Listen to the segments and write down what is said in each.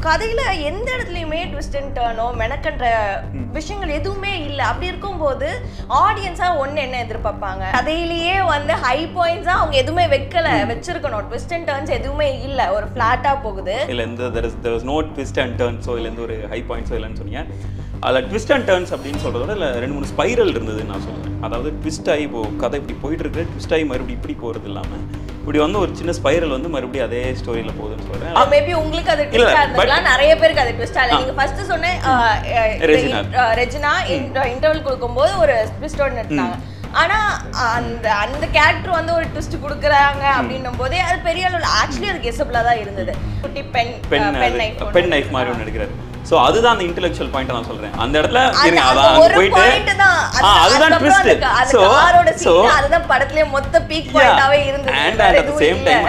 கதையில எந்த இடத்துலயுமே ட்விஸ்ட் அண்ட் டர்னோ மெனக்கன்ற விஷயங்கள் எதுவுமே இல்லை. அப்படி இருக்கும்போது ஆடியன்ஸா ஒன்னு என்ன எதிர்பார்ப்பாங்க? கதையிலேயே வந்து ஹை பாயிண்ட்ஸா அவங்க எதுவுமே வச்சிருக்கணும். ட்விஸ்ட் அண்ட் டர்ன்ஸ் எதுவுமே இல்லை, ஒரு ஃபிளாட்டா போகுது. இல்ல இந்த there was no twist and turn, so இல்லை எந்த ஒரு ஹை பாயிண்ட்ஸோ இல்லைன்னு சொன்னீங்க. அதில் ட்விஸ்ட் அண்ட் டர்ன்ஸ் அப்படின்னு சொல்கிறதோட இல்லை 2-3 ஸ்பைரல் இருந்ததுன்னு நான் சொல்லுவேன். அதாவது ட்விஸ்ட் ஆகி கதை இப்படி போயிட்டு இருக்கு, ட்விஸ்ட் ஆகி மறுபடியும் இப்படி போகிறது இல்லாமல் இப்படி வந்து ஒரு சின்ன ஸ்பைரல் வந்து மறுபடியும் அதே ஸ்டோரியில் போகுதுன்னு சொல்கிறேன். மேபி உங்களுக்கு அது ட்விஸ்டா இருக்கலாம், நிறைய பேருக்கு அது ட்விஸ்டா இல்லை. நீங்க ஃபர்ஸ்ட் சொன்ன ரெஜினா இன்டர்வல் கொடுக்கும்போது ஒரு ட்விஸ்டோட நிறுத்தினாங்க. ஆனா அந்த கேரக்டர் வந்து ஒரு ட்விஸ்ட் கொடுக்குறாங்க அப்படின்னும் போதே அது பெரிய அளவில் ஆக்சுவலி அது கெஸபிளா தான் இருந்தது. குட்டி பென் நைஃப் மாதிரி ஒன்று எடுக்கிறாரு. ஸோ அதுதான் அந்த இன்டெலெக்சுவல் பாயிண்ட் நான் சொல்றேன். அந்த இடத்துல போயிட்டு அதுதான் ட்விஸ்ட். ஸோ அதுதான் படத்திலே மொத்த பீக் பாயிண்டாவே இருந்தது. And at the same time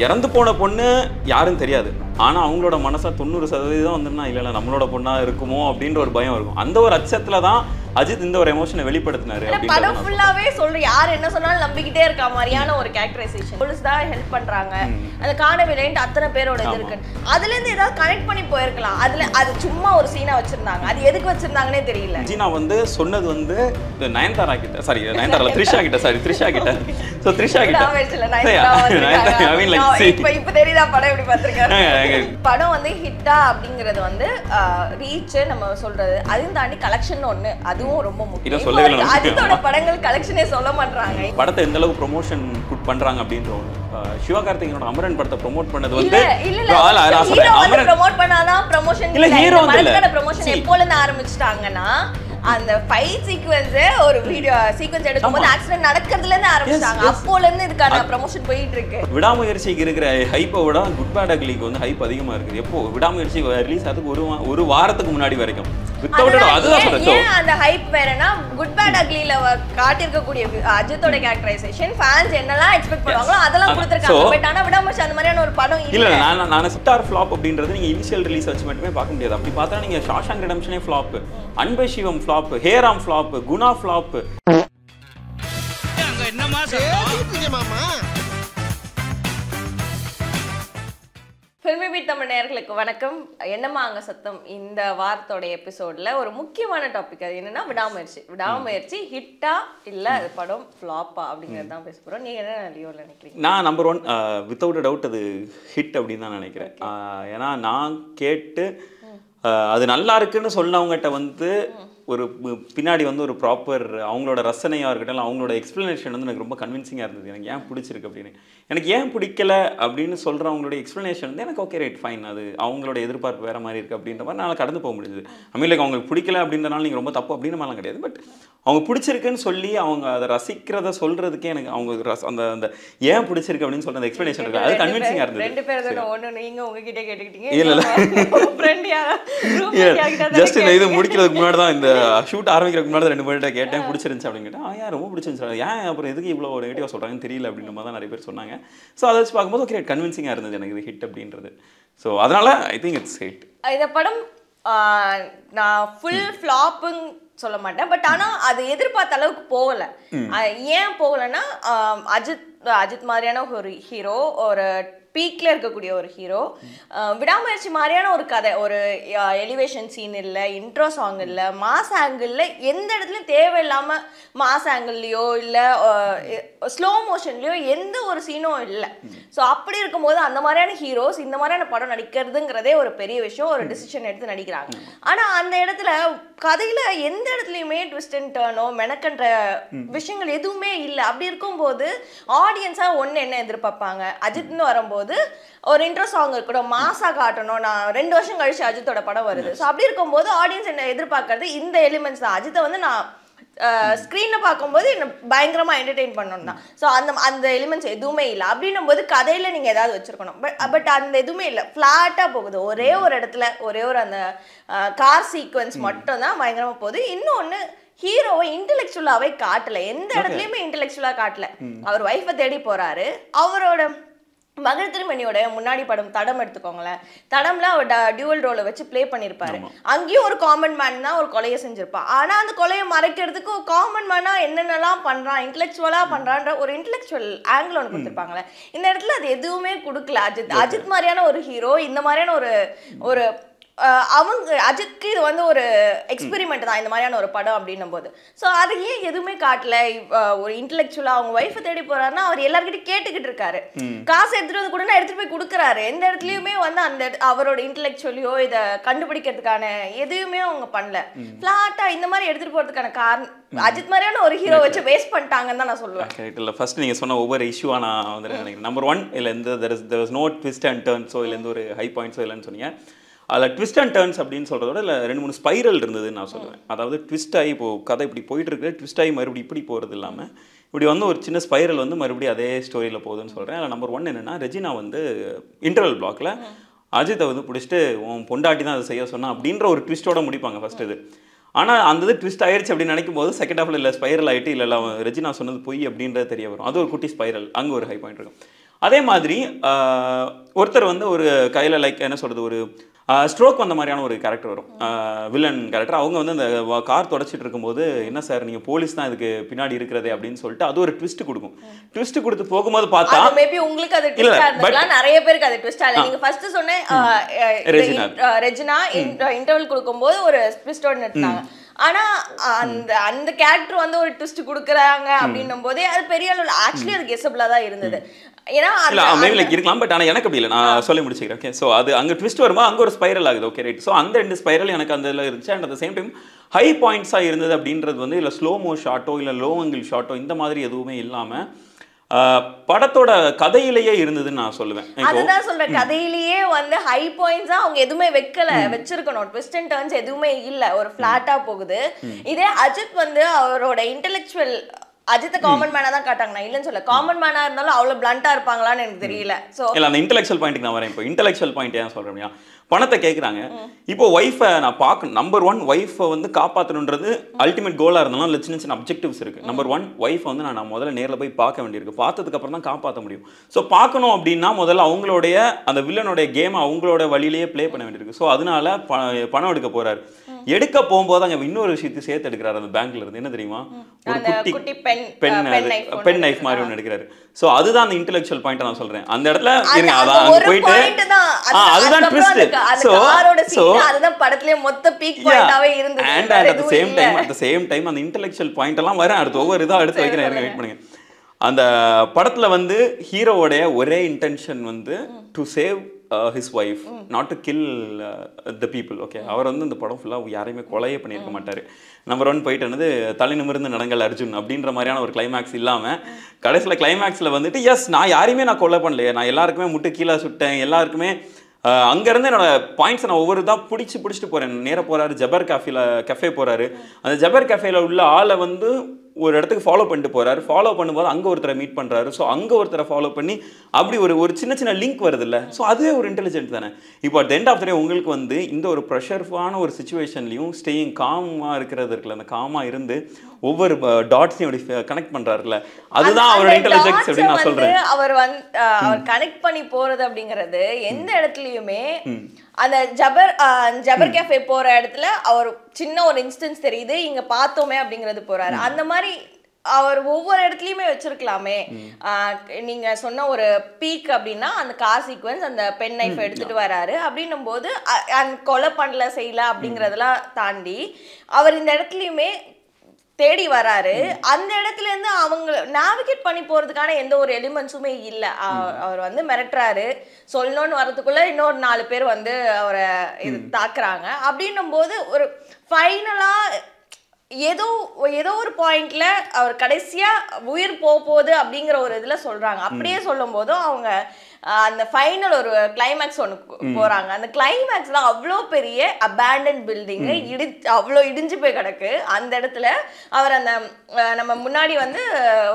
இறந்து போன பொண்ணு யாரும் தெரியாது, ஆனா அவங்களோட மனசா 90% வந்துன்னா இல்ல நம்மளோட பொண்ணா இருக்குமோ அப்படின்ற ஒரு பயம் இருக்கும். அந்த ஒரு அச்சத்துல தான் அஜித் இந்த ஒரு எமோஷனை வெளிப்படுத்தினாரு. படம் ஃபுல்லாவே சொல்ற யார் என்ன சொன்னாலும் நம்பிக்கிட்டே இருக்க மாதிரியான ஒரு கேரக்டரைசேஷன். போலீஸ் தான் ஹெல்ப் பண்றாங்க, அது காணவில்லைன்ட்டு அத்தனை பேரோட இது இருக்கு. அதுல இருந்து ஏதாவது கனெக்ட் பண்ணி போயிருக்கலாம். அதுல அது சும்மா ஒரு சீனா வச்சிருந்தாங்க, அது எதுக்கு வச்சிருந்தாங்கன்னே தெரியல. ஜீனா வந்து சொன்னது வந்து நயன்தாரா கிட்ட, சாரி நயன்தாரா த்ரிஷா கிட்ட, சாரி த்ரிஷா கிட்ட. சோ த்ரிஷா கிட்ட இப்ப தெரியுதா படம் எப்படி பார்த்திருக்காரு. படம் வந்து ஹிட்டா அப்படிங்கறது வந்து ரீச் நம்ம சொல்றது, அதையும் தாண்டி கலெக்ஷன் ஒண்ணு, அதுவும் ரொம்ப முக்கியம். அஜித்தோட படங்கள் கலெக்ஷனே சொல்ல மாட்டாங்க. படத்தை எந்த அளவுக்கு ப்ரொமோஷன் பண்றாங்க அப்படின்ற சிவா கார்த்திகேயனோட அமரன் படத்தை ப்ரோமோட் பண்ணது வந்து அமரன் ப்ரோமோட் பண்ணாதான் ப்ரமோஷன் இல்ல, ஹீரோ வந்து ப்ரமோஷன் எப்போல இருந்து ஆரம்பிச்சிட்டாங்கன்னா அந்த ஃபைட் சீக்வென்ஸ் ஒரு வீடியோ சீக்வென்ஸ் எடுக்கும்போது ஆக்சிடென்ட் நடக்கிறதுல இருந்து ஆரம்பிச்சாங்க. அப்போல இருந்து இதுக்கான ப்ரமோஷன் போயிட்டு இருக்கு. விடாமுயற்சிக்கு இருக்கிற ஹைப்பை விட குட் பேட் அக்லிக்கு வந்து ஹைப் அதிகமா இருக்கு. எப்போ விடாமுயற்சி ரிலீஸ் ஆகிறதுக்கு ஒரு வாரத்துக்கு முன்னாடி வரைக்கும் அந்த ஹைப் வேறனா குட் பேட் அக்லில காட்டியிருக்கக்கூடிய அஜித்தோட கேரக்டரைசேஷன் ஃபேன்ஸ் என்னெல்லாம் எக்ஸ்பெக்ட் பண்ணுவாங்களோ அதெல்லாம் கொடுத்திருக்காங்க. பட் ஆனா விடாமுயற்சி அந்த மாதிரியான ஒரு படம் இல்ல. நான் ஸ்டார் ஃப்ளாப் அப்படின்றது நீங்க இனிஷியல் ரிலீஸ் வச்சு மட்டுமே பார்க்க முடியாது. அப்படி பார்த்தா நீங்க ஷாஷாங்க் ரிடெம்ப்ஷனே flop, Anbe Sivam flop, Hey Ram flop, Guna flop. என்னமா மாமா ஃபில்மி பீட் தமிழ் நேயர்களுக்கு வணக்கம். என்னம்மா அங்க சத்தம் இந்த வாரத்தோட எபிசோட்ல ஒரு முக்கியமான டாபிக், அது என்னன்னா விடாமுயற்சி ஹிட்டா இல்ல அது படம் ஃப்ளாப்பா அப்படிங்கறது தான் பேச போறோம். நீங்க என்ன லியோல நினைக்கிறீங்க? நான் நம்பர் 1 வித்தவுட் டவுட் அது ஹிட் அப்படின்னு தான் நினைக்கிறேன். ஏன்னா நான் கேட்டு அது நல்லா இருக்குன்னு சொன்னவங்ககிட்ட வந்து ஒரு பின்னாடி வந்து ஒரு ப்ராப்பர் அவங்களோட ரசனையாக இருக்கட்டும், அவங்களோட எக்ஸ்ப்ளனேஷன் வந்து எனக்கு ரொம்ப கன்வின்சிங்காக இருந்தது. எனக்கு ஏன் பிடிச்சிருக்கு அப்படின்னு, எனக்கு ஏன் பிடிக்கல அப்படின்னு சொல்கிறவங்களோட எக்ஸ்ப்ளனேஷன் வந்து எனக்கு ஓகே ரைட் ஃபைன், அது அவங்களோட எதிர்பார்ப்பு வேறு மாதிரி இருக்குது அப்படின்ற மாதிரி நான் கடந்து போக முடியுது. லைக் அவங்களுக்கு பிடிக்கல அப்படின்றனால நீங்கள் ரொம்ப தப்பு அப்படின்னு மாதிரிலாம் கிடையாது. பட் அவங்க பிடிச்சிருக்குன்னு சொல்லி அவங்க அதை ரசிக்கிறத சொல்கிறதுக்கே எனக்கு அவங்க அந்த அந்த ஏன் பிடிச்சிருக்கு அப்படின்னு சொல்கிற அந்த எக்ஸ்ப்ளனேஷன் இருக்குது, அது கன்வின்சிங்காக இருந்தது. ரெண்டு பேர் ஒன்று நீங்கள் உங்ககிட்ட கேட்டுக்கிட்டீங்க. இல்லை ஜஸ்ட் இந்த இது முடிக்கிறதுக்கு முன்னாடி தான், இந்த ஷூட் ஆரம்பிக்கிறதுக்கு முன்னாடி 2 பேர்கிட்ட கேட்டேன் பிடிச்சிருந்துச்சு அப்படின்னு கேட்டேன். ஏன் ரொம்ப பிடிச்சிருந்துச்சு, ஏன் அப்புறம் எதுக்கு இவ்வளோ நெகட்டிவாக சொல்கிறாங்கன்னு தெரியல அப்படின்ற மாதிரி தான் நிறைய பேர் சொன்னாங்க. ஸோ அதை வச்சு பார்க்கும்போது ஓகே கன்வின்சிங்காக இருந்தது எனக்கு இது ஹிட் அப்படின்றது. ஸோ அதனால ஐ திங்க் இட்ஸ் ஹிட். இந்த படம் நான் ஃபுல் ஃப்ளாப்புன்னு சொல்ல மாட்டேன், பட் ஆனால் அது எதிர்பார்த்த அளவுக்கு போகலை. ஏன் போகலைன்னா அஜித் மாதிரியான ஒரு ஹீரோ, ஒரு பீக்ல இருக்கக்கூடிய ஒரு ஹீரோ, விடாமுயற்சி மாதிரியான ஒரு கதை, ஒரு எலிவேஷன் சீன் இல்லை, இன்ட்ரோ சாங் இல்லை, மாஸ் ஆங்கிள் எந்த இடத்துலையும் தேவையில்லாம மாஸ் ஆங்கிள்லையோ இல்லை ஸ்லோ மோஷன்லையோ எந்த ஒரு சீனும் இல்லை. ஸோ அப்படி இருக்கும்போது அந்த மாதிரியான ஹீரோஸ் இந்த மாதிரியான படம் நடிக்கிறதுங்கிறதே ஒரு பெரிய விஷயம், ஒரு டிசிஷன் எடுத்து நடிக்கிறாங்க. ஆனால் அந்த இடத்துல கதையில எந்த இடத்துலையுமே ட்விஸ்ட் அண்ட் டர்னோ மெனக்கன்ற விஷயங்கள் எதுவுமே இல்லை. அப்படி இருக்கும்போது ஆடியன்ஸா ஒன்று என்ன எதிர்பார்ப்பாங்க? அஜித்னு வரும்போது ஒரு இன்ட்ரோ சாங் கூட மாசா காட்டணும். நான் 2 வருஷம் கழிச்சு அஜித்தோட படம் வருது. ஸோ அப்படி இருக்கும்போது ஆடியன்ஸ் என்ன எதிர்பார்க்கறது இந்த எலிமெண்ட்ஸ் தான். அஜித்தை வந்து நான் ஸ்க்ரீன்ல பார்க்கும்போது என்ன பயங்கரமா என்டர்டெயின் பண்ணணும் தான். ஸோ அந்த எலிமெண்ட்ஸ் எதுவுமே இல்லை. அப்படின்னும் போது கதையில நீங்க ஏதாவது வச்சிருக்கணும். பட் அந்த எதுவுமே இல்லை, ஃபிளாட்டா போகுது. ஒரே ஒரு இடத்துல ஒரே ஒரு அந்த கார் சீக்வன்ஸ் மட்டும் தான் பயங்கரமா போகுது. இன்னொன்னு ஹீரோவை இன்டெலெக்சுவலாவே காட்டல, எந்த இடத்துலயுமே இன்டெலெக்சுவலா காட்டல. அவர் ஒய்ஃபை தேடி போறாரு, அவரோட மகள் திருமணியோட முன்னாடி படம் தடம் எடுத்துக்கோங்களேன். தடம்ல அவர் டியூவல் ரோலை வச்சு ப்ளே பண்ணியிருப்பாரு. அங்கேயும் ஒரு காமன் மேன் தான் ஒரு கொலையை செஞ்சிருப்பான். ஆனா அந்த கொலையை மறைக்கிறதுக்கு காமன் மேனா என்னென்னலாம் பண்றான், இன்டெலெக்சுவலா பண்றான்ற ஒரு இன்டெலெக்சுவல் ஆங்கிள் ஒன்று கொடுத்துருப்பாங்களே. இந்த இடத்துல அது எதுவுமே கொடுக்கல. அஜித் மாதிரியான ஒரு ஹீரோ, இந்த மாதிரியான ஒரு அவங்க அஜித்க்கு இது வந்து ஒரு எக்ஸ்பெரிமெண்ட் தான் இந்த மாதிரியான ஒரு படம் அப்படின்னும் போது. ஸோ அது ஏன் எதுவுமே காட்டல? ஒரு இன்டெலெக்சுவலா அவங்க ஒய்ஃபை தேடி போறாருன்னா அவர் எல்லார்கிட்டையும் கேட்டுக்கிட்டு இருக்காரு. காசு எடுத்துட்டு வந்து கூட எடுத்துட்டு போய் கொடுக்குறாரு. எந்த இடத்துலயுமே வந்து அந்த அவரோட இன்டெலெக்சுவலியோ இதை கண்டுபிடிக்கிறதுக்கான எதுவுமே அவங்க பண்ணல. பிளாட்டா இந்த மாதிரி எடுத்துட்டு போறதுக்கான காரணம் அஜித் மாதிரியான ஒரு ஹீரோ வச்சு வேஸ்ட் பண்ணிட்டாங்கன்னு தான் நான் சொல்லுவேன். இல்லை ஃபர்ஸ்ட் நீங்கள் சொன்ன ஒவ்வொரு இஷ்யூவாக நான் வந்து நினைக்கிறேன். நம்பர் 1 இல்லை there was no twist and turns, இல்லை எந்த ஒரு ஹை பாயிண்ட்ஸோ இல்லைன்னு சொன்னீங்க. அதில் ட்விஸ்ட் அண்ட் டர்ன்ஸ் அப்படின்னு சொல்கிறதோட இல்லை 2-3 ஸ்பைரல் இருந்ததுன்னு நான் சொல்லுவேன். அதாவது ட்விஸ்ட் ஆகி இப்போது கதை இப்படி போயிட்டு இருக்கு, ட்விஸ்ட் ஆகி மறுபடியும் இப்படி போகிறது இல்லாமல் இப்படி வந்து ஒரு சின்ன ஸ்பைரல் வந்து மறுபடியும் அதே ஸ்டோரியில் போகுதுன்னு சொல்கிறேன். அதில் நம்பர் 1 என்னென்னா, ரெஜினா வந்து இன்டர்வல் பிளாக்ல அஜித்தை வந்து பிடிச்சிட்டு உன் பொண்டாட்டி தான் அதை செய்ய சொன்னா அப்படின்ற ஒரு ட்விஸ்ட்டோட முடிப்பாங்க ஃபர்ஸ்ட் இது. ஆனால் அந்த இது ட்விஸ்ட் ஆயிடுச்சு அப்படின்னு நினைக்கும் போது செகண்ட் ஹாஃபில் இல்லை ஸ்பைரல் ஆகிட்டு இல்லை ரெஜினா சொன்னது பொய் அப்படின்றது தெரிய வரும். அது ஒரு குட்டி ஸ்பைரல், அங்கே ஒரு ஹை பாயிண்ட் இருக்கும். அதே மாதிரி ஒருத்தர் வந்து ஒரு கையில் லைக் என்ன சொல்கிறது, ஒரு ஸ்ட்ரோக் வந்த மாதிரியான ஒரு கேரக்டர் வரும், வில்லன் கேரக்டர். அவங்க வந்து அந்த கார் தொடச்சிட்டு இருக்கும்போது, என்ன சார் நீங்கள் போலீஸ் தான் இதுக்கு பின்னாடி இருக்கிறதே அப்படின்னு சொல்லிட்டு அது ஒரு ட்விஸ்ட் கொடுக்கும். ட்விஸ்ட் கொடுத்து போகும்போது பார்த்தா மேபி உங்களுக்கு அது ட்விஸ்ட் ஆகலாம், நிறைய பேருக்கு அது ட்விஸ்ட் ஆகல. நீங்க ஃபர்ஸ்ட் சொன்ன ரெஜினா இன்டர்வல் கொடுக்கும்போது ஒரு ட்விஸ்டோட நிறுத்தினாங்க. ஆனா அந்த கேரக்டர் வந்து ஒரு ட்விஸ்ட் கொடுக்குறாங்க அப்படின்னும் போதே அது பெரிய அளவில் ஆக்சுவலி அது கெஸபிளா தான் இருந்தது. ஏன்னா இருக்கலாம், பட் ஆனால் எனக்கு அப்படி இல்லை, நான் சொல்லி முடிச்சுக்கிறேன். ஓகே, ஸோ அது அங்கே ட்விஸ்ட் வருமா அங்கே ஒரு ஸ்பைரல் ஆகுது. Okay right. ஸோ அந்த 2 ஸ்பைரல் எனக்கு அந்த இதில் இருந்துச்சு. And at same time high பாயிண்ட்ஸாக இருந்தது அப்படின்றது வந்து இல்லை ஸ்லோமோ ஷாட்டோ இல்லை லோ ஆங்கிள் ஷாட்டோ இந்த மாதிரி எதுவுமே இல்லாமல் படத்தோட கதையிலேயே இருந்ததுன்னு நான் சொல்லுவேன். அதுதான் சொல்றேன், கதையிலேயே வந்து ஹை பாயிண்ட்ஸா அவங்க எதுவுமே வச்சிருக்கணும். ட்விஸ்ட் அண்ட் டர்ன்ஸ் எதுவுமே இல்ல, ஒரு ஃபிளாட்டா போகுது. இதே அஜித் வந்து அவரோட இன்டெலெக்சுவல் அஜித் காமன் மேனா தான் காட்டாங்க, நான் இல்லன்னு சொல்ல. காமன் மேனா இருந்தாலும் அவ்வளவு பிளண்டா இருப்பாங்களான்னு எனக்கு தெரியல. சோ இல்ல அந்த இன்டெலெக்சுவல் பாயிண்ட்க்கு நான் வரேன். இப்போ இன்டெலெக்சுவல் பாயிண்ட் ஏன் சொல்றேன், பணத்தை கேட்குறாங்க. இப்போ ஒய்ஃபை நான் பார்க்கணும். நம்பர் 1 ஒய்ஃபை வந்து காப்பாற்றணுன்றது அல்டிமேட் கோலாக இருந்தாலும் அதில் சின்ன சின்ன அப்ஜெக்டிவ்ஸ் இருக்குது. நம்பர் 1 ஒய்ஃபை வந்து நான் முதல்ல நேரில் போய் பார்க்க வேண்டியிருக்கு. பார்த்ததுக்கப்புறம் தான் காப்பாற்ற முடியும். ஸோ பார்க்கணும் அப்படின்னா முதல்ல அவங்களுடைய அந்த வில்லனுடைய கேமை அவங்களோட வழியிலேயே ப்ளே பண்ண வேண்டியிருக்கு. ஸோ அதனால பணம் எடுக்க போகிறாரு. எடுக்க போகும்போது அங்கே இன்னொரு விஷயத்தை சேர்த்து எடுக்கிறாரு. அந்த பேங்க்ல இருந்து என்ன தெரியுமா, ஒரு குட்டி பென் நைஃப் மாதிரி ஒன்று எடுக்கிறாரு. ஸோ அதுதான் அந்த இன்டெலெக்சுவல் பாயிண்ட் நான் சொல்றேன். அந்த இடத்துல அங்கே போயிட்டு அதுதான் ட்விஸ்ட். So அதுதான் படத்திலே மொத்த பீக் பாயிண்டாவே இருந்தது. And at the same time அந்த இன்டெலெக்சுவல் பாயிண்ட் எல்லாம் வர அடுத்து ஒவ்வொரு இதா எடுத்து வைக்கிறேன், வெயிட் பண்ணுங்க. அந்த படத்துல வந்து ஹீரோவோட ஒரே இன்டென்ஷன் வந்து to save his wife, not to kill the people. Okay, அவர் வந்து இந்த படம் ஃபுல்லாக யாரையுமே கொலையே பண்ணியிருக்க மாட்டார். நம்பர் 1 போயிட்டு வந்து தலை நிமிர்ந்து நடங்கள் அர்ஜுன் அப்படின்ற மாதிரியான ஒரு கிளைமேக்ஸ் இல்லாமல் கடைசியில் கிளைமேக்ஸில் வந்துட்டு எஸ் நான் யாரையுமே நான் கொலை பண்ணலையே, நான் எல்லாருக்குமே முட்டு கீழே சுட்டேன், எல்லாருக்குமே அங்கேருந்து என்னோட பாயிண்ட்ஸை நான் ஒவ்வொரு தான் பிடிச்சிட்டு போகிறேன். நேராக போகிறாரு ஜபர் கஃபே போகிறாரு. அந்த ஜபர் கஃபேல உள்ள ஆளை வந்து ஒரு இடத்துக்கு ஃபாலோ பண்ணிட்டு போறாரு. ஃபாலோ பண்ணும்போது அங்கே ஒருத்தரை மீட் பண்ணுறாரு. ஸோ அங்கே ஒருத்தரை ஃபாலோ பண்ணி அப்படி ஒரு சின்ன சின்ன லிங்க் வருது இல்லை. ஸோ அதுவே ஒரு இன்டெலிஜென்ட் தானே. இப்போ அட் எண்ட் ஆஃப் த டே உங்களுக்கு வந்து இந்த ஒரு ப்ரெஷர்ஃபான ஒரு சுச்சுவேஷன்லையும் ஸ்டேயிங் காமாக இருக்கிறது இருக்குல்ல, அந்த காமாக இருந்து ஒவ்வொரு டாட்ஸையும் அப்படி கனெக்ட் பண்ணுறாருல, அதுதான் அவரோட இன்டெலிஜென்ஸ் அப்படின்னு நான் சொல்கிறேன். அவர் கனெக்ட் பண்ணி போகிறது அப்படிங்கிறது எந்த இடத்துலையுமே அந்த ஜபர் கேஃபே போற இடத்துல அவர் சின்ன ஒரு இன்ஸ்டன்ஸ் தெரியுது, இங்க பார்த்தோமே அப்படிங்கிறது போறாரு. அந்த மாதிரி அவர் ஒவ்வொரு இடத்துலயுமே வச்சிருக்கலாமே. நீங்க சொன்ன ஒரு பீக் அப்படின்னா அந்த கார் சீக்வன்ஸ், அந்த பென் நைஃப் எடுத்துட்டு வராரு அப்படின்னும் போது கொலை பண்ணல செய்யல அப்படிங்கறதெல்லாம் தாண்டி அவர் இந்த இடத்துலயுமே தேடி வராரு. அந்த இடத்துல இருந்து அவங்க நேவிகேட் பண்ணி போறதுக்கான எந்த ஒரு எலிமெண்ட்ஸுமே இல்ல. அவர் வந்து மிரட்டுறாரு, சொல்லணும்னு வரதுக்குள்ள இன்னொரு 4 பேர் வந்து அவரை இது தாக்குறாங்க. அப்படின்னும் போது ஒரு ஃபைனலா ஏதோ ஒரு பாயிண்ட்ல அவர் கடைசியா உயிர் போகுது அப்படிங்கிற ஒரு இதுல சொல்றாங்க. அப்படியே சொல்லும் போதும் அவங்க அந்த ஃபைனல் ஒரு கிளைமேக்ஸ் ஒன்று போறாங்க. அந்த கிளைமேக்ஸ் தான் அவ்வளோ பெரிய அபேண்டன் பில்டிங் அவ்வளோ இடிஞ்சு போய் கிடக்கு. அந்த இடத்துல அவர் அந்த நம்ம முன்னாடி வந்து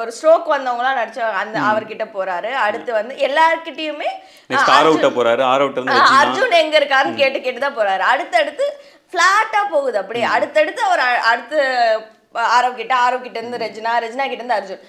ஒரு ஸ்ட்ரோக் வந்தவங்களாம் நடிச்ச அந்த அவர்கிட்ட போறாரு. அடுத்து வந்து எல்லார்கிட்டயுமே அர்ஜுன் எங்க இருக்காருன்னு கேட்டு தான் போறாரு. அடுத்தடுத்து ஃபிளாட்டா போகுது. அப்படியே அடுத்தடுத்து அவர் அடுத்து ஆரவ் கிட்ட இருந்து ரெஜினா கிட்ட இருந்து அர்ஜுன்.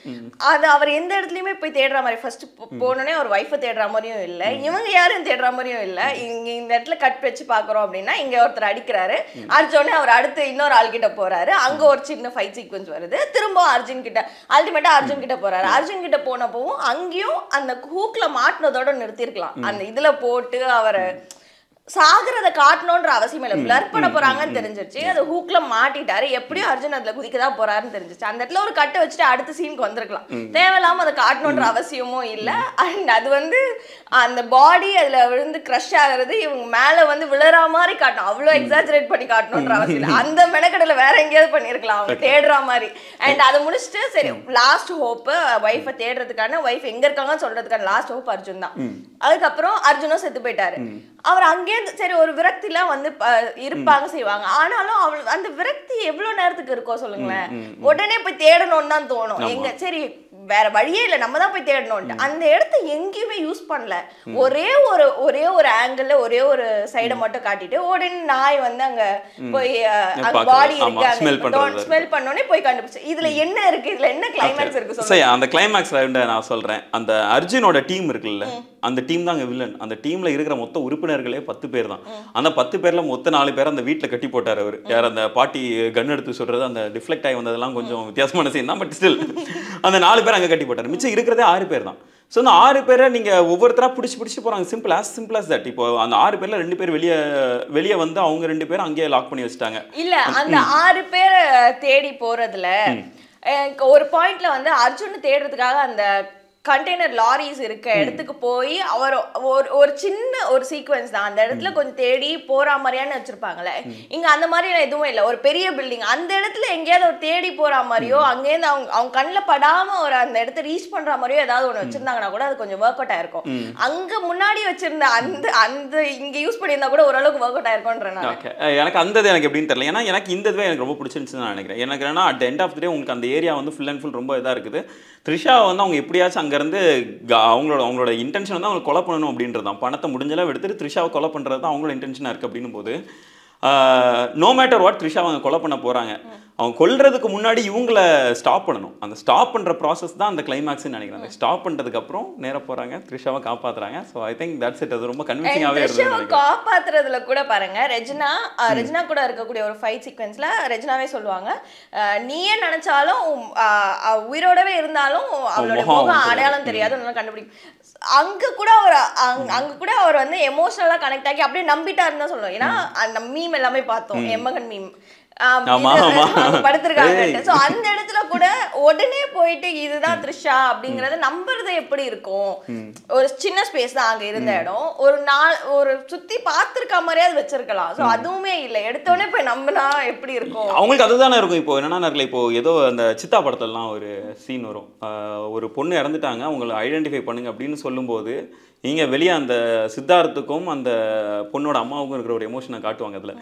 அது அவர் எந்த இடத்துலயுமே போய் தேடுற மாதிரி ஃபர்ஸ்ட் போனோடனே ஒரு வைஃபை தேடுற மாதிரியும் இல்ல, இவங்க யாரும் தேடுற மாதிரியும் இல்ல. இங்க இந்த இடத்துல கட் வச்சு பாக்குறோம் அப்படின்னா இங்க ஒருத்தர் அடிக்கிறாரு, அர்ஜுனே அவர் அடுத்து இன்னொரு ஆள் கிட்ட போறாரு, அங்க ஒரு சின்ன ஃபைட் சீக்வன்ஸ் வருது, திரும்ப அர்ஜுன் கிட்ட அல்டிமேட்டா அர்ஜுன் கிட்ட போறாரு. அர்ஜுன் கிட்ட போனப்பவும் அங்கேயும் அந்த ஹூக்ல மாட்டினதோட நிறுத்திருக்கலாம். அந்த இதுல போட்டு அவரை சாகிறத காட்டணும்ன்ற அவசியம் இல்லை, பிளர் பண்ண போறாங்கன்னு தெரிஞ்சிருச்சு. அது ஹூக்ல மாட்டிட்டாரு, எப்படியும் அர்ஜுன் அதுல குதிக்கதான் போறாருன்னு தெரிஞ்சிச்சு. அந்த இடத்துல ஒரு கட்டை வச்சுட்டு அடுத்த சீனுக்கு வந்திருக்கலாம், தேவையில்லாம அதை காட்டணும்ன்ற அவசியமும் இல்ல. அண்ட் அது வந்து அந்த பாடி அதுல விழுந்து கிரஷ் ஆகுறது இவங்க மேல வந்து விழுற மாதிரி காட்டணும், அவ்வளவு எக்ஸாஜரேட் பண்ணி காட்டணும்ன்ற அவசியம் இல்லை. அந்த மெனக்கடல வேற எங்கேயாவது பண்ணிருக்கலாம் அவங்க தேடுற மாதிரி. அண்ட் அதை முடிச்சுட்டு சரி லாஸ்ட் ஹோப் ஒய்ஃபை தேடுறதுக்கான, ஒய்ஃப் எங்க இருக்காங்கன்னு சொல்றதுக்கான லாஸ்ட் ஹோப் அர்ஜுன் தான். அதுக்கப்புறம் அர்ஜுனும் செத்து போயிட்டாரு. அவர் அங்கே சரி ஒரு விரக்திலாம் வந்து இருப்பாங்க செய்வாங்க, ஆனாலும் அவள் அந்த விரக்தி எவ்வளவு நேரத்துக்கு இருக்கோ சொல்லுங்களேன். உடனே போய் தேடணும்னு தான் தோணும். எங்க சரி வேற வழியே இல்லை, நம்ம தான் போய் தேடணும். அந்த இடத்த எங்கேயுமே யூஸ் பண்ணல. ஒரே ஒரு ஆங்கிள் ஒரே ஒரு சைடை மட்டும் காட்டிட்டு உடனே நாய் வந்து அங்க போய் அங்க பாடி இருக்கு ஸ்மெல் பண்ணோடனே போய் கண்டுபிடிச்சு இதுல என்ன இருக்கு, இதுல என்ன கிளைமேக்ஸ் இருக்கு சொல்லுங்க. அந்த கிளைமேக்ஸ் நான் சொல்றேன். அந்த அர்ஜுனோட டீம் இருக்குல்ல, அந்த டீம் தான் வில்லன். அந்த டீம்ல இருக்கிற மொத்த உறுப்பினர்களே 10 பேர் தான். அந்த 10 பேர்ல மொத்த 4 பேர் அந்த வீட்டுல கட்டி போட்டாரு அவர். யார் அந்த பாட்டி கன் எடுத்து சொல்றது, அந்த டிஃப்ளெக்ட் ஆகி வந்ததெல்லாம் கொஞ்சம் வித்தியாசமான சீன் தான், பட் ஸ்டில் அந்த 4 பேர் அங்க கட்டி போட்டாரு. மிச்சம் இருக்கிறதே 6 பேர் தான். ஸோ அந்த 6 பேரை நீங்க ஒவ்வொருத்தரா பிடிச்சி போறாங்க. Simple as that. இப்போ அந்த 6 பேர்ல 2 பேர் வெளியே வந்து அவங்க 2 பேரும் அங்கேயே லாக் பண்ணி வச்சுட்டாங்க. இல்ல அந்த 6 பேரை தேடி போறதுல ஒரு பாயிண்ட்ல வந்து அர்ஜுன் தேடுறதுக்காக அந்த கண்டெய்னர் லாரிஸ் இருக்க இடத்துக்கு போய் அவர் ஒரு சின்ன ஒரு சீக்வன்ஸ் தான், அந்த இடத்துல கொஞ்சம் தேடி போற மாதிரியான வச்சிருப்பாங்களே. இங்க அந்த மாதிரி எதுவும் இல்லை, ஒரு பெரிய பில்டிங் அந்த இடத்துல எங்கேயாவது ஒரு தேடி போற மாதிரியோ அங்கேருந்து அவங்க கண்ணில் படாம ஒரு அந்த இடத்த ரீச் பண்ற மாதிரியோ ஏதாவது ஒன்று வச்சிருந்தாங்கன்னா கூட அது கொஞ்சம் ஒர்க் அவுட் ஆயிருக்கும். அங்க முன்னாடி வச்சிருந்த அந்த இங்க யூஸ் பண்ணியிருந்தா கூட ஓரளவுக்கு ஒர்க் அவுட் ஆயிருக்கும்ன்ற எனக்கு அந்த எனக்கு எப்படின்னு தெரியல. ஏன்னா எனக்கு இந்த இதுவே எனக்கு ரொம்ப பிடிச்சிருந்துச்சுன்னு நான் நினைக்கிறேன். எனக்கு என்னன்னா அட் எண்ட் ஆஃப் த டே உங்களுக்கு அந்த ஏரியா வந்து ஃபுல் அண்ட் ஃபுல் ரொம்ப இதாக இருக்குது. த்ரிஷா வந்து அவங்க எப்படியாச்சும் அங்கேருந்து அவங்களோட இன்டென்ஷன் வந்து அவங்க கொலை பண்ணணும் அப்படின்றது தான். பணத்தை முடிஞ்சளவு எடுத்துட்டு த்ரிஷாவை கொலை பண்ணுறது தான் அவங்களோட இன்டென்ஷனாக இருக்குது. அப்படின்னும் போது நோ மேட்டர் வாட் த்ரிஷாவை அவங்க கொலை பண்ண போகிறாங்க. அவங்க கொல்றதுக்கு முன்னாடி இவங்கள ஸ்டாப் பண்ணணும். அந்த ஸ்டாப் பண்ணுற ப்ராசஸ் தான் அந்த கிளைமேக்ஸ்ன்னு நினைக்கிறேன். அந்த ஸ்டாப் பண்ணுறதுக்கப்புறம் நேராக போகிறாங்க, த்ரிஷாவை காப்பாற்றுறாங்க. So I think that's it. அது ரொம்ப கன்வின்சிங்காகவே இருக்குது. காப்பாற்றுறதுல கூட பாருங்க, ரெஜினா கூட இருக்கக்கூடிய ஒரு ஃபைட் சீக்வன்ஸில் ரெஜினாவே சொல்லுவாங்க, நீயே நினைச்சாலும் உயிரோடவே இருந்தாலும் அவளோட முகம் அடையாளம் தெரியாது, நல்லா கண்டுபிடிக்கும். அங்க கூட அவர் வந்து எமோஷனலா கனெக்ட் ஆகி அப்படியே நம்பிட்டாருன்னு தான் சொல்லுவோம். ஏன்னா அந்த மீம் எல்லாமே பார்த்தோம், எம்மகன் மீம் படுத்திருக்காங்க. சோ அந்த இடத்துல கூட உடனே போயிட்டு இதுதான் த்ரிஷா அப்படிங்கறத நம்புறது எப்படி இருக்கும். ஒரு சின்ன ஸ்பேஸ் தான் அங்க இருந்த இடம், ஒரு சுத்தி பாத்துருக்க மாதிரியே அது வச்சிருக்கலாம். சோ அதுவுமே இல்ல, எடுத்தோடனே போய் நம்பினா எப்படி இருக்கும். அவங்களுக்கு அதுதானே இருக்கும். இப்போ என்னன்னா இப்போ ஏதோ அந்த சித்தா படத்துலலாம் ஒரு சீன் வரும், ஒரு பொண்ணு இறந்துட்டாங்க அவங்களை ஐடென்டிஃபை பண்ணுங்க அப்படின்னு சொல்லும்போது நீங்க வெளியே அந்த சித்தார்த்துக்கும் அந்த பொண்ணோட அம்மாவுக்கும் இருக்கிற ஒரு எமோஷனை காட்டுவாங்க. அதுல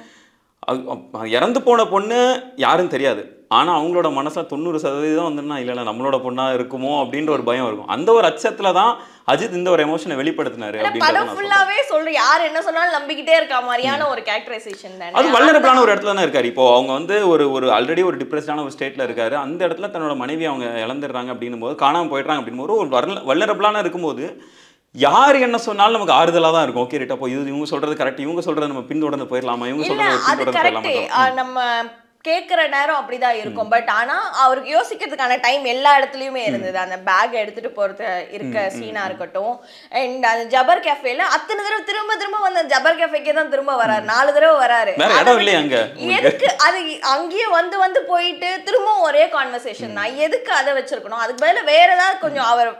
இறந்து போன பொண்ணு யாரும் தெரியாது, ஆனா அவங்களோட மனசுல 90% வந்துன்னா இல்ல நம்மளோட பொண்ணா இருக்குமோ அப்படின்ற ஒரு பயம் இருக்கும். அந்த ஒரு அச்சத்துல தான் அஜித் இந்த ஒரு எமோஷனை வெளிப்படுத்தினாரு. படம் ஃபுல்லாவே சொல்ற யார் என்ன சொன்னாலும் நம்பிக்கிட்டே இருக்க மாதிரியான ஒரு கேரக்டரைசேஷன் தானே. அது வல்னரபிளான ஒரு இடத்துல தான் இருக்காரு. இப்போ அவங்க வந்து ஒரு ஆல்ரெடி ஒரு டிப்ரெஸ்டான ஒரு ஸ்டேட்ல இருக்காரு. அந்த இடத்துல தன்னோட மனைவி அவங்க இழந்துடுறாங்க அப்படின்னும் போது, காணாம போயிடுறாங்க அப்படின்னும் போது, ஒரு வல்னரபிளான இருக்கும்போது யார் என்ன சொன்னாலும் நமக்கு ஆறுதலா தான் இருக்கும். ஓகே ரைட், அப்போ இவங்க சொல்றது கரெக்ட், இவங்க சொல்றது நம்ம பின்தொடர்ந்து போயிடலாமா, இவங்க சொல்றது பின்தொடர்ந்து போயிடலாமா, நம்ம கேட்குற நேரம் அப்படிதான் இருக்கும். பட் ஆனா அவருக்கு யோசிக்கிறதுக்கான டைம் எல்லா இடத்துலயுமே இருந்தது. அந்த பேக் எடுத்துட்டு போறது இருக்க சீனா இருக்கட்டும், அண்ட் அந்த ஜபர் கேஃபேல அத்தனை தடவை திரும்ப வந்து ஜபர் கேஃபேக்கே தான் திரும்ப வராரு, 4 தடவை வராரு. எதுக்கு அது அங்கேயே வந்து போயிட்டு திரும்ப ஒரே கான்வர்சேஷன் தான், எதுக்கு அதை வச்சிருக்கணும்? அதுக்கு பதில வேற ஏதாவது கொஞ்சம் அவர்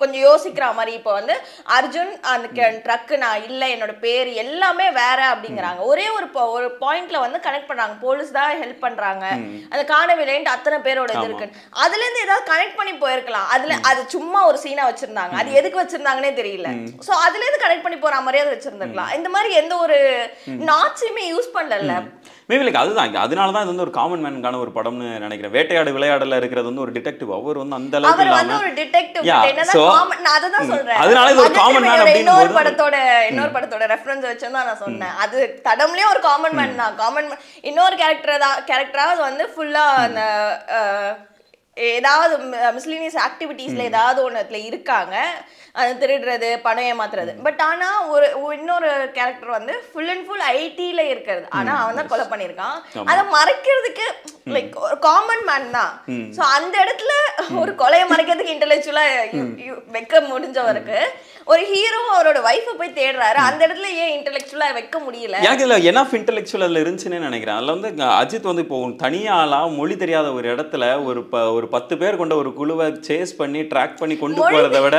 கொஞ்சம் யோசிக்கிற மாதிரி. இப்போ வந்து அர்ஜுன் அந்த ட்ரக்கு நான் இல்லை, என்னோட பேர் எல்லாமே வேற அப்படிங்கிறாங்க. ஒரே ஒரு பாயிண்ட்ல வந்து கனெக்ட் பண்றாங்க, போலீஸ் தான் ஹெல்ப் பண்றாங்க, அந்த காணவில்லைன்ட்டு அத்தனை பேரோட இது இருக்கு. அதுல இருந்து ஏதாவது கனெக்ட் பண்ணி போயிருக்கலாம். அதுல அது சும்மா ஒரு சீனா வச்சிருந்தாங்க, அது எதுக்கு வச்சிருந்தாங்கன்னே தெரியல. சோ அதுல இருந்து கனெக்ட் பண்ணி போற மாதிரியாவது வச்சிருந்திருக்கலாம். இந்த மாதிரி எந்த ஒரு நாட்ஸுமே யூஸ் பண்ணல. மேபி லைக் அதுதான், அதனால தான் இது வந்து ஒரு காமன் மேனுக்கான ஒரு படம்னு நினைக்கிறேன். வேட்டையாடு விளையாடல இருக்கிறது வந்து ஒரு டிடெக்டிவ், அவர் வந்து அந்த அளவுக்கு இல்லாம ஒரு டிடெக்டிவ். நான் அததான் சொல்றேன், அதனால இது ஒரு காமன் மேன் அப்படினு இன்னொரு படத்தோட ரெஃபரன்ஸ் வச்சு தான் நான் சொன்னேன். அது தடம்லயே ஒரு காமன் மேன் தான். இன்னொரு கேரக்டர் கேரக்டராவது வந்து ஃபுல்லா அந்த ஏதாவது மிஸ்லினியஸ் ஆக்டிவிட்டீஸ்ல ஏதாவது ஒன்றுல இருக்காங்க, அது திருடுறது, பணம் ஏமாத்துறது. பட் ஆனா இன்னொரு கேரக்டர் வந்து ஃபுல் அண்ட் ஃபுல் ஐடில இருக்கிறது. ஆனா அவன் தான் கொலை பண்ணியிருக்கான். அதை மறைக்கிறதுக்கு லைக் ஒரு காமன் மேன் தான். ஸோ அந்த இடத்துல ஒரு கொலையை மறைக்கிறதுக்கு இன்டெலெக்சுவலா வைக்க முடிஞ்சவருக்கு ஒரு ஹீரோ அவரோட வைஃபை போய் தேடுறாரு. அந்த இடத்துல ஏன் இன்டெலெக்சுவலா வைக்க முடியல? எனக்கு இல்லை எனஃப் இன்டெலெக்சுவல் அதில் இருந்துச்சுன்னு நினைக்கிறேன். அதில் வந்து அஜித் வந்து இப்போ தனியாளா மொழி தெரியாத ஒரு இடத்துல ஒரு 10 பேர் கொண்ட ஒரு குழுவை சேஸ் பண்ணி ட்ராக் பண்ணி கொண்டு போகிறத விட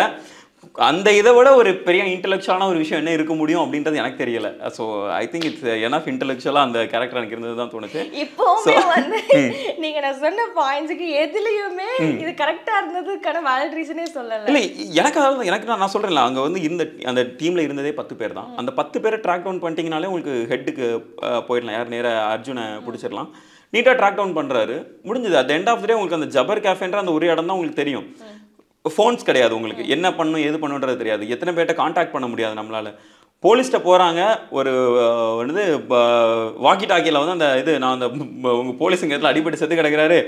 அந்த இதை விட ஒரு பெரிய இன்டெலெக்சுவலான ஒரு விஷயம் என்ன இருக்க முடியும் அப்படின்றது எனக்கு தெரியல. So I think it's enough இன்டெலெக்சுவலா அந்த கேரக்டர் எனக்கு இருந்தது தான் தோணுச்சு. இப்போவுமே வந்து நீங்க நான் சொன்ன பாயிண்ட்ஸுக்கு எதுலயுமே இது கரெக்டா இருந்ததுக்கான வேலிட் ரீசனே சொல்லல. இல்லை எனக்கு நான் சொல்றேன்ல, அங்க வந்து அந்த டீம்ல இருந்ததே 10 பேர் தான். அந்த 10 பேரை ட்ராக் டவுன் பண்ணிட்டீங்கனாலே உங்களுக்கு ஹெட்டுக்கு போயிடலாம். யார் நேர அர்ஜுனை பிடிச்சிடலாம். நீட்டாக ட்ராக் டவுன் பண்ணுறாரு, முடிஞ்சது. அட் எண்ட் ஆஃப் த டே உங்களுக்கு அந்த ஜபர் கேஃபேன்ற அந்த ஒரு இடம் தான் உங்களுக்கு தெரியும். ஃபோன்ஸ் கிடையாது, உங்களுக்கு என்ன பண்ணணும் எது பண்ணுன்றது தெரியாது, எத்தனை பேர்ட்ட கான்டாக்ட் பண்ண முடியாது நம்மளால. போலீஸ்கிட்ட போகிறாங்க, ஒரு வந்து வாக்கி டாக்கியில் வந்து அந்த இது நான் அந்த உங்கள் போலீஸுங்க இடத்துல அடிபட்டு செத்து கிடக்கிறாரு,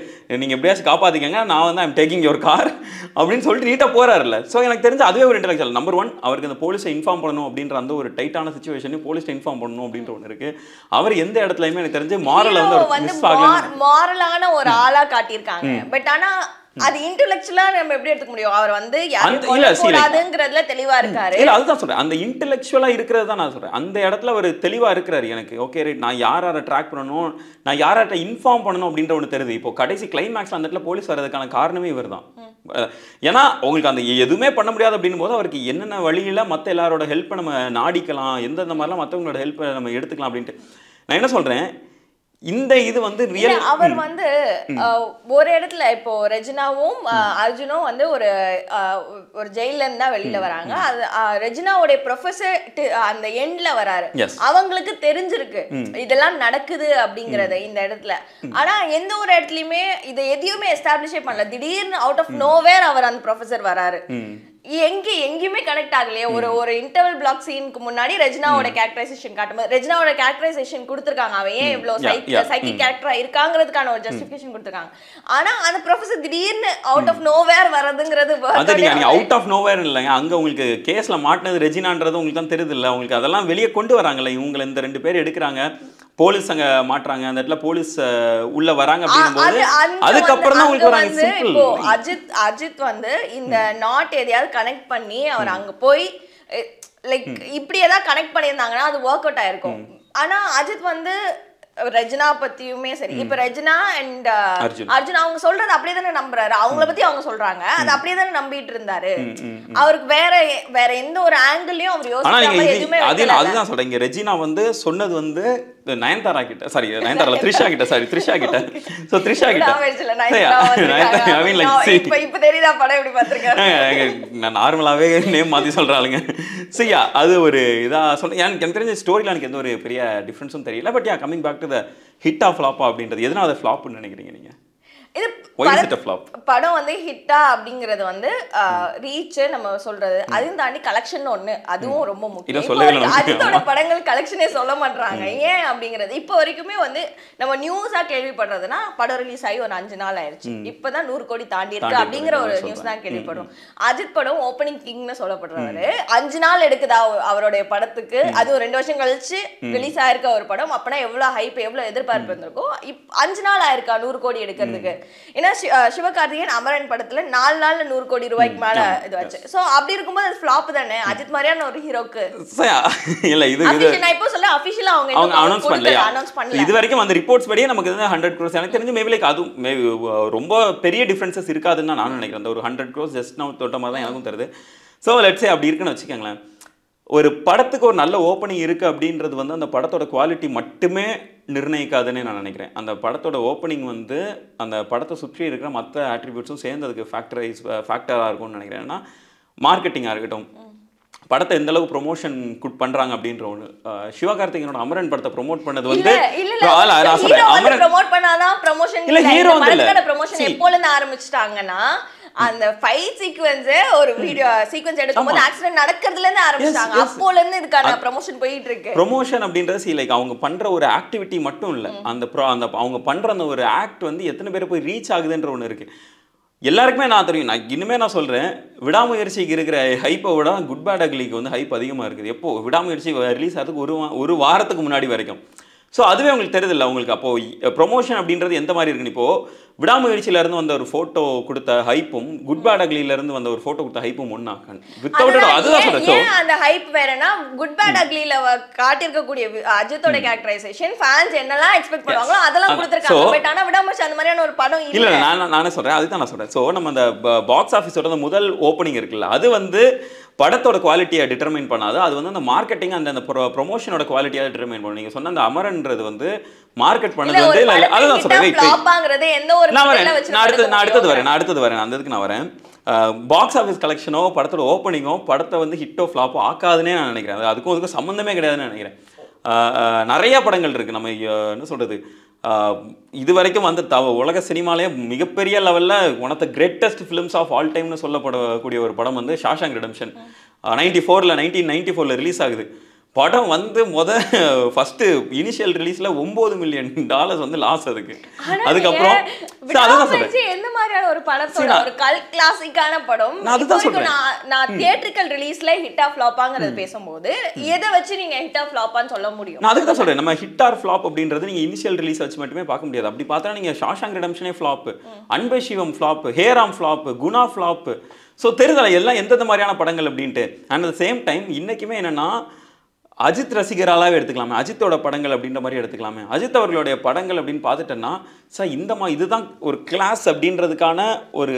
நீங்கள் எப்படியாச்சும் காப்பாற்றிக்கங்க, நான் வந்து ஐம் டேக்கிங் யுவர் கார் அப்படின்னு சொல்லிட்டு நீட்டாக போகிறாருல்ல. ஸோ எனக்கு தெரிஞ்சு அதுவே ஒரு இன்டெலெக்சுவல். நம்பர் 1 அவருக்கு அந்த போலீஸை இன்ஃபார்ம் பண்ணணும் அப்படின்ற அந்த ஒரு டைட்டான சுச்சுவேஷன், போலீஸை இன்ஃபார்ம் பண்ணணும் அப்படின்ற ஒன்று இருக்குது. அவர் எந்த இடத்துலையுமே எனக்கு தெரிஞ்சு மாரலை வந்து மாரலான ஒரு ஆளாக காட்டியிருக்காங்க. பட் ஆனால் அது இன்டெலெக்சுவலா நம்ம எப்படி எடுத்துக்க முடியும்? அவர் வந்து யாருங்கிறதுல தெளிவா இருக்காரு. இல்ல அதுதான் சொல்றேன், அந்த இன்டெலெக்சுவலா இருக்கிறது தான் நான் சொல்றேன். அந்த இடத்துல அவர் தெளிவா இருக்கிறாரு. எனக்கு ஓகே ரைட், நான் யாரை ட்ராக் பண்ணணும், நான் யார்கிட்ட இன்ஃபார்ம் பண்ணணும் அப்படின்ற ஒன்று தெரியுது. இப்போ கடைசி கிளைமேக்ஸ் அந்த இடத்துல போலீஸ் வர்றதுக்கான காரணமே இவர் தான். ஏன்னா உங்களுக்கு அந்த எதுவுமே பண்ண முடியாது அப்படின்னும் போது அவருக்கு என்னென்ன வழியில மற்ற எல்லாரோட ஹெல்ப்பை நம்ம நாடிக்கலாம், எந்தெந்த மாதிரிலாம் மற்றவங்களோட ஹெல்ப்பை நம்ம எடுத்துக்கலாம் அப்படின்ட்டு. நான் என்ன சொல்றேன், இந்த இது வந்து ரியல். அவர் வந்து ஒரு இடத்துல இப்போ ரெஜினாவும் அர்ஜுனும் வந்து ஒரு ஜெயில இருந்தா வெளியில வராங்க. அது ரெஜினாவுடைய ப்ரொஃபசர் அந்த எண்ட்ல வராரு. அவங்களுக்கு தெரிஞ்சிருக்கு இதெல்லாம் நடக்குது அப்படிங்கறது இந்த இடத்துல. ஆனா எந்த ஒரு இடத்துலயுமே இதை எதையுமே எஸ்டாப்ளிஷே பண்ணல. திடீர்னு அவுட் ஆஃப் நோவேர் அவர் அந்த ப்ரொஃபசர் வராரு. எங்கேயுமே கனெக்ட் ஆகலையே. ஒரு இன்டர்வல் பிளாக் சீனுக்கு முன்னாடி ரெஜினாவோட கேரக்டரைசேஷன் காட்டும்போது ரெஜினாவோட கேரக்டரைசேஷன் கொடுத்துருக்காங்க. அவன் ஏன் இவ்வளவு சைக்கிக் கேரக்டரா இருக்காங்கிறதுக்கான ஒரு ஜஸ்டிஃபிகேஷன் கொடுத்துருக்காங்க. ஆனா அந்த ப்ரொஃபசர் திடீர்னு அவுட் ஆஃப் நோவேர் வரதுங்கிறது அவுட் ஆஃப் நோவேர் இல்லைங்க. அங்க உங்களுக்கு கேஸ்ல மாட்டினது ரெஜினான்றது உங்களுக்கு தான் தெரியுது இல்ல. உங்களுக்கு அதெல்லாம் வெளியே கொண்டு வராங்கல்ல. இவங்களை இந்த 2 பேர் எடுக்கிறாங்க, போலீஸ் அங்க மாட்றாங்க, அந்த இடத்துல போலீஸ் உள்ள வராங்க அப்படிங்கும்போது அதுக்கப்புறம் தான் உங்களுக்கு வராங்க. சிம்பிள். அஜித் வந்து இந்த நாட் எதையாவது கனெக்ட் பண்ணி அவர் அங்க போய் லைக் இப்படி ஏதாவது கனெக்ட் பண்ணியிருந்தாங்கன்னா அது ஒர்க் அவுட் ஆயிருக்கும். ஆனா அஜித் வந்து ரெஜினா பத்தியுமே சரி, இப்ப ரெஜினா அண்ட் அர்ஜுன் அவங்க சொல்றது அப்படியே தானே நம்புறாரு. அவங்கள பத்தி அவங்க சொல்றாங்க, அது அப்படியே தானே நம்பிட்டு இருந்தாரு. அவருக்கு வேற எந்த ஒரு ஆங்கிள்லயும் அவர் யோசிக்காம எதுவுமே அதுதான் சொல்றேன். இங்க ரெஜினா வந்து சொன்னது வந்து நயன்தாரா கிட்ட, சாரி நயன்தாரா த்ரிஷா கிட்ட, சாரி த்ரிஷா கிட்ட. சோ த்ரிஷா கிட்ட இப்ப தெரியுதா படம் எப்படி பாத்துருக்காரு. நான் நார்மலாவே நேம் மாத்தி சொல்றாளுங்க. சரியா, அது ஒரு இதா சொன்ன. எனக்கு தெரிஞ்ச ஸ்டோரியில எனக்கு எந்த ஒரு பெரிய டிஃபரன்ஸும் தெரியல. But coming back to the hit of ஃப்ளாப்பா அப்படின்றது எதனால அது ஃப்ளாப்னு நினைக்கிறீங்க நீங்க? இது படம் வந்து ஹிட்டா அப்படிங்கறது வந்து ரீச் நம்ம சொல்றது, அதையும் தாண்டி கலெக்ஷன் ஒண்ணு, அதுவும் ரொம்ப முக்கியம். அஜித்தோட படங்கள் கலெக்ஷனே சொல்ல மாட்டாங்க. ஏன் அப்படிங்கறது இப்போ வரைக்குமே வந்து நம்ம நியூஸா கேள்விப்படுறதுன்னா படம் ரிலீஸ் ஆகி ஒரு 5 நாள் ஆயிடுச்சு, இப்பதான் 100 கோடி தாண்டி இருக்கு அப்படிங்கிற ஒரு நியூஸ் தான் கேள்விப்படுறோம். அஜித் படம் ஓப்பனிங் கிங்னு சொல்லப்படுறவரு 5 நாள் எடுக்குதா அவருடைய படத்துக்கு, அதுவும் 2 வருஷம் கழிச்சு ரிலீஸ் ஆயிருக்க ஒரு படம். அப்பனா எவ்வளவு ஹைப், எவ்வளவு எதிர்பார்ப்பு இருந்திருக்கும். 5 நாள் ஆயிருக்கா 100 கோடி எடுக்கிறதுக்கு. ஏன்னா சிவகார்த்திகேயன் அமரன் படத்துல 4 நாள்ல 100 கோடி ரூபாய்க்கு மேல இதுவாச்சு. சோ அப்படி இருக்கும்போது அது ஃப்ளாப் தானே அஜித் மாதிரியான ஒரு ஹீரோக்கு. இல்ல இது நான் இப்போ சொல்ல அபிஷியலா அவங்க அனௌன்ஸ் பண்ணல. இது வரைக்கும் அந்த ரிப்போர்ட்ஸ் படியே நமக்கு 100 crores எனக்கு தெரிஞ்சு மேபி லைக் அது ரொம்ப பெரிய டிஃபரன்சஸ் இருக்காதுன்னு நான் நினைக்கிறேன். அந்த ஒரு 100 crores ஜஸ்ட் நவ தொட்ட மாதிரி தான் எனக்கும் தெரியுது. ஸோ லெட்ஸ் சே அப்படி இருக்குன்னு வச்சுக்கோங்களேன். ஒரு படத்துக்கு ஒரு நல்ல ஓப்பனிங் இருக்குது அப்படின்றது வந்து அந்த படத்தோட குவாலிட்டி மட்டுமே நிர்ணயிக்காதுன்னு நான் நினைக்கிறேன். அந்த படத்தோட ஓப்பனிங் வந்து அந்த படத்தை சுற்றி இருக்கிற மற்ற ஆட்ரிபியூட்ஸும் சேர்ந்ததுக்கு ஃபேக்டராக இருக்கும்னு நினைக்கிறேன். ஏன்னா மார்க்கெட்டிங்காக இருக்கட்டும், படத்தை எந்த அளவுக்கு ப்ரொமோஷன் பண்ணுறாங்க அப்படின்ற ஒன்று. சிவகார்த்திகேயனோட அமரன் படத்தை ப்ரொமோட் பண்ணது வந்து அமரன் ப்ரொமோட் பண்ணாதான் ப்ரொமோஷன் இல்ல, ஹீரோ வந்து ப்ரொமோஷன் எப்போல இருந்து ஆரம்பிச்சிட்டாங்கன்னா அந்த ஃபைட் சீக்வென்ஸ் ஒரு வீடியோ சீக்வென்ஸ் எடுக்கும்போது ஆக்சிடென்ட் நடக்கிறதுல இருந்து ஆரம்பிச்சாங்க. அப்போல இருந்து இதுக்கான ப்ரமோஷன் போயிட்டு இருக்கு. ப்ரமோஷன் அப்படின்றது லைக் அவங்க பண்ற ஒரு ஆக்டிவிட்டி மட்டும் இல்ல, அந்த அவங்க பண்ற அந்த ஒரு ஆக்ட் வந்து எத்தனை பேர் போய் ரீச் ஆகுதுன்ற ஒன்று இருக்கு. எல்லாருக்குமே நான் தெரியும், நான் இன்னுமே நான் சொல்கிறேன், விடாமுயற்சிக்கு இருக்கிற ஹைப்பை விட குட் பேட் அக்லிக்கு வந்து ஹைப் அதிகமாக இருக்குது. எப்போ விடாமுயற்சி ரிலீஸ் ஆகிறதுக்கு ஒரு வாரத்துக்கு முன்னாடி வரைக்கும். ஸோ அதுவே உங்களுக்கு தெரியுதில்ல உங்களுக்கு. அப்போது ப்ரொமோஷன் அப்படின்றது எந்த மாதிரி இருக்குன்னு, இப்போது விடாமுயற்சியிலேருந்து வந்த ஒரு ஃபோட்டோ கொடுத்த ஹைப்பும் குட் பேட் அக்லியிலேருந்து வந்த ஒரு ஃபோட்டோ கொடுத்த ஹைப்பும் ஒன்றா வித்தவுட் அதுதான் சொல்கிறேன். அந்த ஹைப் வேறனா குட் பேட் அக்லியில் காட்டியிருக்கக்கூடிய அஜித்தோட கேரக்டரைசேஷன் ஃபேன்ஸ் என்னெல்லாம் எக்ஸ்பெக்ட் பண்ணுவாங்களோ அதெல்லாம் கொடுத்துருக்காங்க. பட் ஆனால் விடாமுயற்சி அந்த மாதிரியான ஒரு படம் இல்லை. நானே சொல்கிறேன், அதுதான் நான் சொல்கிறேன். ஸோ நம்ம அந்த பாக்ஸ் ஆஃபீஸோட முதல் ஓப்பனிங் இருக்குல்ல, அது வந்து படத்தோட குவாலிட்டியை டிட்டர்மைன் பண்ணாது, அது வந்து அந்த மார்க்கெட்டிங் அந்த ப்ரொமோஷனோட குவாலிட்டியை டிட்டர்மைன் பண்ணும். நீங்கள் சொன்ன அந்த அமரன்றது வந்து மார்க்கெட் பண்ணது வந்து இல்லை, அதுதான் சொல்கிறேன். நான் அடுத்தது வரேன் அந்த இதுக்கு நான் வரேன். பாக்ஸ் ஆஃபீஸ் கலெக்ஷனோ படத்தோட ஓப்பனிங்கோ படத்தை வந்து ஹிட்டோ ஃப்ளாப்போ ஆக்காதுன்னே நான் நினைக்கிறேன். அதுக்கும் சம்மந்தமே கிடையாதுன்னு நினைக்கிறேன். நிறைய படங்கள் இருக்குது. நம்ம என்ன சொல்கிறது, இது வரைக்கும் வந்து உலக சினிமாலே மிகப்பெரிய லெவலில் one of the greatest films of all டைம்னு சொல்லப்படக்கூடிய ஒரு படம் வந்து ஷாஷாங்க் ரிடெம்ப்ஷன் 1994 ரிலீஸ் ஆகுது. படம் வந்து ஃபர்ஸ்ட் இனிஷியல் ரிலீஸ்ல $9 மில்லியன் வந்து லாஸ். அதுக்கப்புறம் அதுதான் சொல்றேன், எந்த மாதிரியான ஒரு படத்தோட ஒரு கல்ட் கிளாசிக்கான படம். நான் அதுதான் சொல்றேன். நான் தியேட்ரிக்கல் ரிலீஸ்ல ஹிட் ஆர் ஃப்ளாப்பாங்கிறது பேசும்போது எதை வச்சு நீங்க ஹிட் ஆர் ஃப்ளாப்பான்னு சொல்ல முடியும்? நான் அதுக்கு தான் சொல்றேன், நம்ம ஹிட் ஆர் ஃப்ளாப் அப்படின்றது நீங்க இனிஷியல் ரிலீஸ் வச்சு மட்டுமே பார்க்க முடியாது. அப்படி பார்த்தா நீங்க ஷாஷாங்க் ரிடெம்ப்ஷனே flop, Anbe Sivam flop, Hey Ram flop, Guna flop. So தெரிதல எல்லாம் எந்தெந்த மாதிரியான படங்கள் அப்படின்ட்டு. அண்ட் அட் சேம் டைம் இன்னைக்குமே என்னன்னா அஜித் ரசிகராலாவே எடுத்துக்கலாமே, அஜித்தோட படங்கள் அப்படின்ற மாதிரி எடுத்துக்கலாமே. அஜித் அவர்களுடைய படங்கள் அப்படின்னு பார்த்துட்டேன்னா சார் இந்த இதுதான் ஒரு கிளாஸ் அப்படின்றதுக்கான ஒரு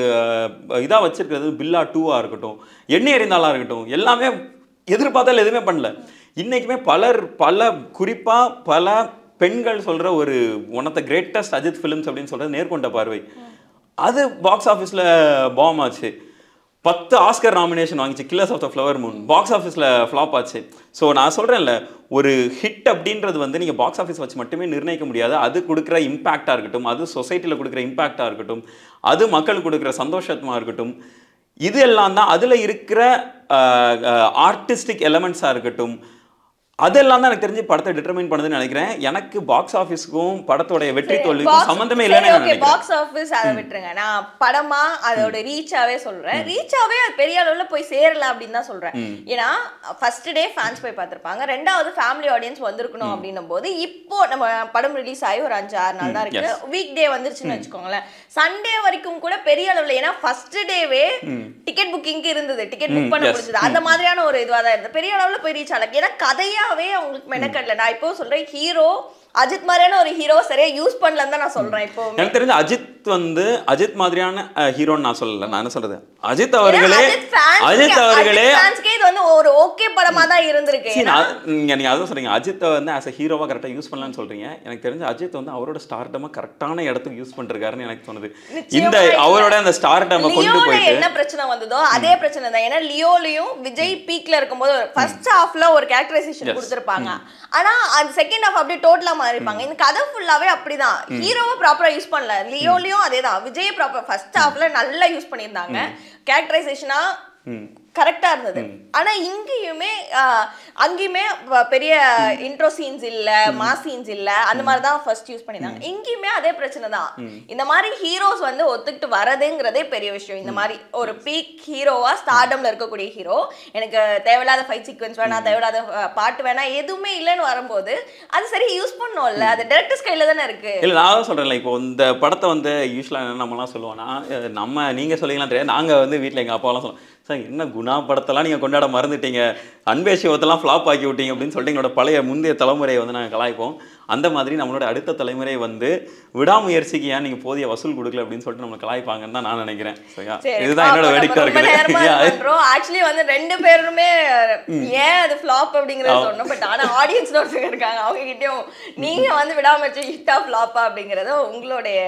இதாக வச்சிருக்கிறது. பில்லா 2-ஆ இருக்கட்டும், எண்ணெய் எறிந்தாலாக இருக்கட்டும், எல்லாமே எதிர்பார்த்தாலும் எதுவுமே பண்ணல. இன்றைக்குமே பல குறிப்பாக பல பெண்கள் சொல்கிற ஒரு one of the greatest Ajith films அப்படின்னு சொல்கிறது நேர்கொண்ட பார்வை. அது பாக்ஸ் ஆஃபீஸில் பாம் ஆச்சு. 10 ஆஸ்கர் நாமினேஷன் வாங்கிச்சு. Killers of the Flower Moon box ஆஃபீஸில் ஃப்ளாப் ஆச்சு. ஸோ நான் சொல்கிறேன்ல, ஒரு ஹிட் அப்படின்றது வந்து நீங்கள் பாக்ஸ் ஆஃபீஸ் வச்சு மட்டுமே நிர்ணயிக்க முடியாது. அது கொடுக்குற இம்பேக்டாக இருக்கட்டும், அது சொசைட்டியில் கொடுக்குற இம்பேக்டாக இருக்கட்டும், அது மக்களுக்கு கொடுக்குற சந்தோஷமாக இருக்கட்டும், இது எல்லாம் தான் அதில் இருக்கிற ஆர்டிஸ்டிக் எலமெண்ட்ஸாக இருக்கட்டும், அதெல்லாம் தான் எனக்கு தெரிஞ்சு படத்தை டிட்டர்மைன் பண்ணுதுன்னு நினைக்கிறேன். எனக்கு பாக்ஸ் ஆஃபீஸ்க்கும் படத்தோட வெற்றி தோல்விக்கும் சம்பந்தமே இல்லைன்னு நினைக்கிறேன். பாக்ஸ் ஆஃபீஸ் அதை விட்டுருங்க, நான் படமா அதோட ரீச்சாவே சொல்றேன். ரீச்சாவே அது பெரிய அளவுல போய் சேரல அப்படின்னு தான் சொல்றேன். ஏன்னா ஃபர்ஸ்ட் டே ஃபேன்ஸ் போய் பார்த்திருப்பாங்க, ரெண்டாவது ஃபேமிலி ஆடியன்ஸ் வந்திருக்கணும் அப்படின்னும் போது இப்போ நம்ம படம் ரிலீஸ் ஆகி ஒரு 5-6 நாள் தான் இருக்கு. வீக் டே வந்துருச்சுன்னு வச்சுக்கோங்களேன், சண்டே வரைக்கும் கூட பெரிய அளவுல, ஏன்னா ஃபர்ஸ்ட் டேவே டிக்கெட் புக்கிங் இருந்தது, டிக்கெட் புக் பண்ண முடிஞ்சது, அந்த மாதிரியான ஒரு இதுவா தான் இருந்தது. பெரிய அளவுல போய் ரீச் ஆகல. ஏன்னா கதையா அவங்களுக்கு மெனக்கடல. நான் இப்போ சொல்றேன், ஹீரோ அஜித் மாதிரியான ஒரு ஹீரோ சரியா யூஸ் பண்ணலன்னு தான் நான் சொல்றேன். இப்போ எனக்கு தெரிஞ்ச அஜித் மாதிரியான ஹீரோன்னு நான் சொல்லல. நான் என்ன சொல்றது, அஜித் அவர்களே இது வந்து ஒரு ஓகே படமா தான் இருந்திருக்கு. நீங்க அதான் சொல்றீங்க, அஜித் வந்து ஆஸ் a ஹீரோவா கரெக்டா யூஸ் பண்ணலாம்னு சொல்றீங்க. எனக்கு தெரிஞ்ச அஜித் வந்து அவரோட ஸ்டார்டமா கரெக்டான இடத்துக்கு யூஸ் பண்றாருன்னு எனக்கு தோணுது. இந்த அவரோட அந்த ஸ்டார்டம் கொண்டு போயிட்டு என்ன பிரச்சனை வந்ததோ அதே பிரச்சனை தான். ஏன்னா லியோலயும் விஜய் பீக்ல இருக்கும்போது ஃபர்ஸ்ட் ஹாஃப்ல ஒரு கேரக்டரைசேஷன் கொடுத்திருப்பாங்க, ஆனா அந்த செகண்ட் ஹாஃப் அப்படியே டோட்டலா மாறிப்பாங்க. இந்த கதை ஃபுல்லாவே அப்படிதான். ஹீரோவை ப்ராப்பரா யூஸ் பண்ணல. லியோலயும் அதேதான். விஜய் ப்ராப்பர் ஃபர்ஸ்ட் ஹாஃப்ல நல்லா யூஸ் பண்ணியிருந்தாங்க, கேரக்டரைசேஷனா கரெக்டா இருந்தது. ஆனா அங்கேயுமே பெரிய இன்ட்ரோ சீன்ஸ் இல்ல, மாஸ் சீன்ஸ் இல்ல, அந்த மாதிரி தான் ஃபர்ஸ்ட் யூஸ் பண்ணிருந்தாங்க. இங்கேயுமே அதே பிரச்சனை தான். இந்த மாதிரி ஹீரோஸ் வந்து ஒத்துக்கிட்டு வரதுங்கிறதே பெரிய விஷயம். இந்த மாதிரி ஒரு பீக் ஹீரோவா ஸ்டார்டம்ல இருக்கக்கூடிய ஹீரோ, எனக்கு தேவையில்லாத ஃபைட் சீக்வென்ஸ் வேணாம், தேவையில்லாத பாட்டு வேணாம், எதுவுமே இல்லைன்னு வரும்போது அது சரி யூஸ் பண்ணோம்ல, அது டைரக்டர்ஸ் கையில தானே இருக்கு. இல்ல நான் தான் சொல்றேன்ல, இப்போ இந்த படத்தை வந்து யூஸ்வலா நம்மலாம் சொல்லுவோம்னா, நீங்க சொல்லிக்கலாம் தெரியாது, நாங்க வந்து வீட்டுல எங்க அப்பாவெல்லாம் சொல்லுவோம், சார் என்ன குணா படத்தெல்லாம் நீங்கள் கொண்டாட மறந்துட்டீங்க, அன்பே சிவத்தெல்லாம் ஃப்ளாப் ஆக்கி விட்டீங்க அப்படின்னு சொல்லிட்டு எங்களோட பழைய முந்தைய தலைமுறையை வந்து நாங்கள் கலாய்ப்போம். அந்த மாதிரி நம்மளோட அடுத்த தலைமுறை வந்து விடாமுயற்சிக்கு ஏன் நீங்கள் போதிய வசூல் கொடுக்கல அப்படின்னு சொல்லிட்டு நம்ம கலாய்ப்பாங்கன்னு தான் நான் நினைக்கிறேன். இதுதான் என்னோட வேடிக்கை இருக்குது. ஆக்சுவலி வந்து 2 பேருமே ஏன் அது ஃப்ளாப் அப்படிங்கிறது சொன்னோம். பட் ஆனால் ஆடியன்ஸ் ஒருத்தங்க இருக்காங்க, அவங்க கிட்டயும் நீங்கள் வந்து விடாமுயற்சி ஹிட்டா ஃப்ளாப்பா அப்படிங்கிறத உங்களுடைய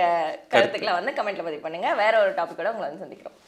கருத்துக்களை வந்து கமெண்ட்ல பதிவு பண்ணுங்க. வேற ஒரு டாபிக்கோட உங்களை வந்து சந்திக்கிறோம்.